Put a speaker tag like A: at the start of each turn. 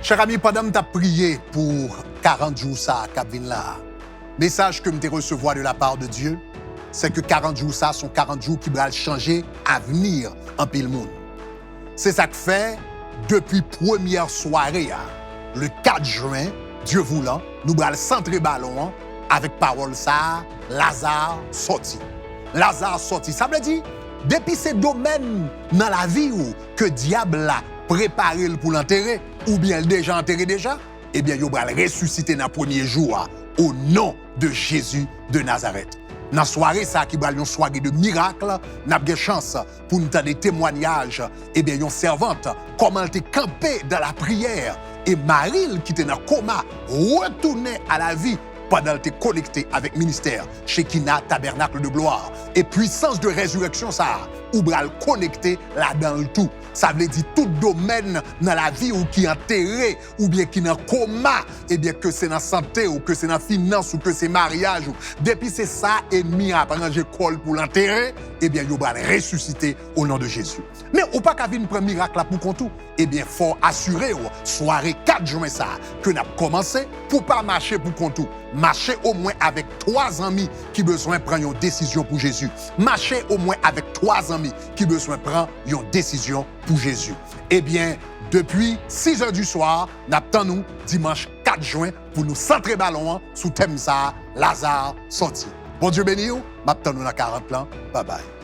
A: Cher ami, pendant que tu as prié pour 40 jours, ça, Cap là, message que je recevoir de la part de Dieu, c'est que 40 jours, ça, sont 40 jours qui vont changer l'avenir en pile monde. C'est ça que fait, depuis première soirée, le 4 juin, Dieu voulant, nous allons centrer ballon avec parole ça, Lazare sorti. Lazare sorti. Ça veut dire, depuis ces domaines dans la vie où que diable a préparé pour l'enterrer, ou bien déjà enterré déjà, eh bien, il va ressusciter dans le premier jour au nom de Jésus de Nazareth. Dans la soirée, ça qui va une soirée de miracle, nous avons chance pour nous donner des témoignages. Eh bien, une servante, comment elle était campée dans la prière. Et Marie, qui était dans le coma, retournait à la vie pendant qu'elle était connectée avec le ministère chez Kina, tabernacle de gloire. Et puissance de résurrection, ça, ou bral connecté là-dedans le tout. Ça veut dire tout domaine dans la vie ou qui est enterré, ou bien qui est dans le coma, et bien que c'est dans la santé, ou que c'est dans la finance, ou que c'est mariage. Ou... Depuis c'est ça, ennemi a arrangé col pour l'enterrer, et bien il va ressusciter au nom de Jésus. Mais ou pas qu'à venir prendre miracle là pour tout, et bien faut assurer, soirée 4 juin ça, que nous avons commencé, pour pas marcher pour tout. Marcher au moins avec 3 amis qui besoin prendre une décision pour Jésus. Marcher au moins avec 3 amis qui besoin prendre une décision pour Jésus. Eh bien, depuis 6 heures du soir, nous attendons dimanche 4 juin pour nous centrer ballon sous thème ça, Lazare sorti. Bon Dieu béni, nous attendons dans 40 ans. Bye bye.